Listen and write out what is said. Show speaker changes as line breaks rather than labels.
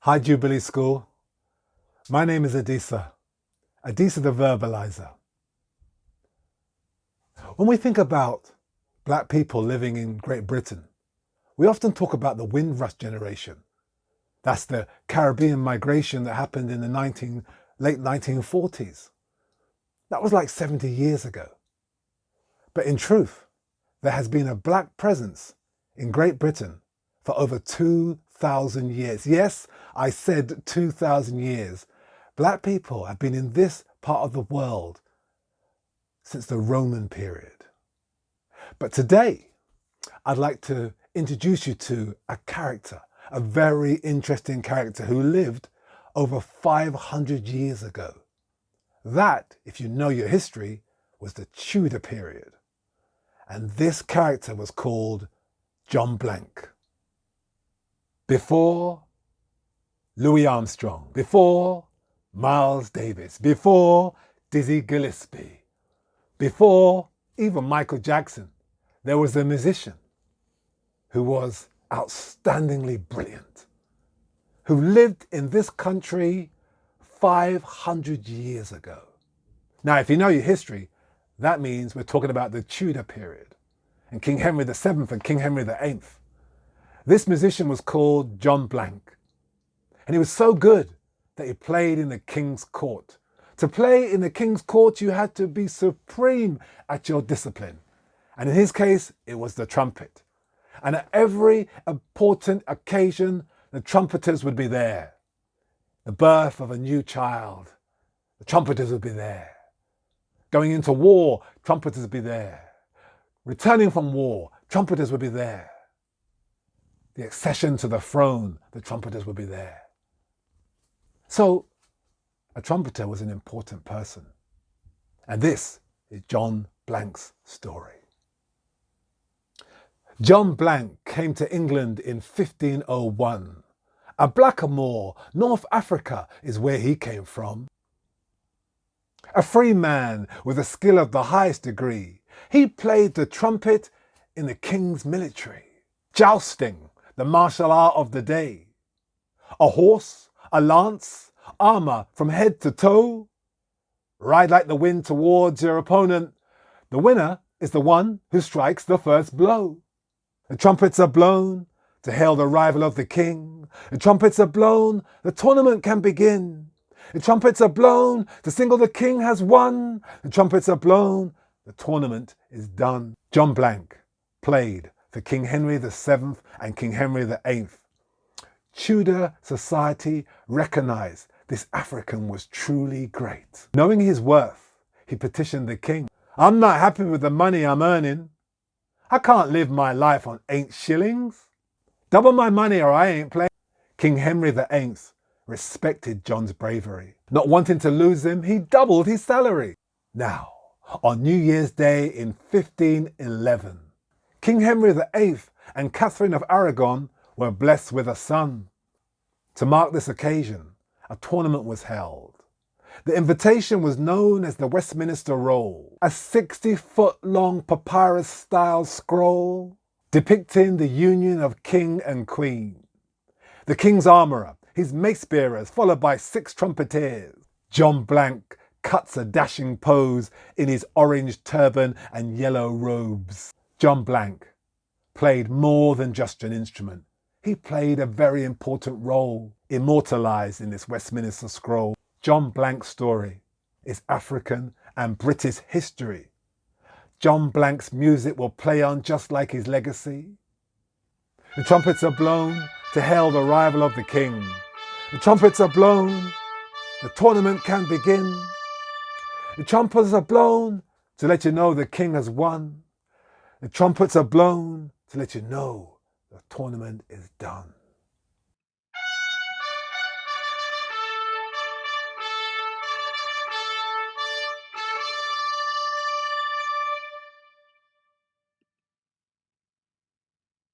Hi Jubilee School, my name is Adisa The Verbalizer. When we think about black people living in Great Britain, we often talk about the Windrush generation. That's the Caribbean migration that happened in the late 1940s. That was like 70 years ago. But in truth, there has been a black presence in Great Britain for over 2,000 years. Yes, I said 2,000 years. Black people have been in this part of the world since the Roman period. But today, I'd like to introduce you to a character, a very interesting character who lived over 500 years ago. That, if you know your history, was the Tudor period. And this character was called John Blanke. Before Louis Armstrong, before Miles Davis, before Dizzy Gillespie, before even Michael Jackson, there was a musician who was outstandingly brilliant, who lived in this country 500 years ago. Now, if you know your history, that means we're talking about the Tudor period and King Henry VII and King Henry VIII. This musician was called John Blanke, and he was so good that he played in the king's court. To play in the king's court, you had to be supreme at your discipline. And in his case, it was the trumpet. And at every important occasion, the trumpeters would be there. The birth of a new child, the trumpeters would be there. Going into war, trumpeters would be there. Returning from war, trumpeters would be there. The accession to the throne, the trumpeters would be there. So, a trumpeter was an important person. And this is John Blanke's story. John Blanke came to England in 1501. A blackamoor, North Africa is where he came from. A free man with a skill of the highest degree, he played the trumpet in the king's military. Jousting, the martial art of the day. A horse, a lance, armour from head to toe. Ride like the wind towards your opponent. The winner is the one who strikes the first blow. The trumpets are blown to hail the arrival of the king. The trumpets are blown, the tournament can begin. The trumpets are blown to signal the king has won. The trumpets are blown, the tournament is done. John Blanke played for King Henry VII and King Henry VIII. Tudor society recognised this African was truly great. Knowing his worth, he petitioned the king. I'm not happy with the money I'm earning. I can't live my life on 8 shillings. Double my money or I ain't playing. King Henry VIII respected John's bravery. Not wanting to lose him, he doubled his salary. Now, on New Year's Day in 1511, King Henry VIII and Catherine of Aragon were blessed with a son. To mark this occasion, a tournament was held. The invitation was known as the Westminster Roll, a 60-foot-long papyrus-style scroll depicting the union of king and queen. The king's armourer, his mace-bearers, followed by 6 trumpeters. John Blanke cuts a dashing pose in his orange turban and yellow robes. John Blanke played more than just an instrument. He played a very important role, immortalised in this Westminster Scroll. John Blanke's story is African and British history. John Blanke's music will play on just like his legacy. The trumpets are blown to hail the arrival of the king. The trumpets are blown, the tournament can begin. The trumpets are blown to let you know the king has won. The trumpets are blown to let you know the tournament is done.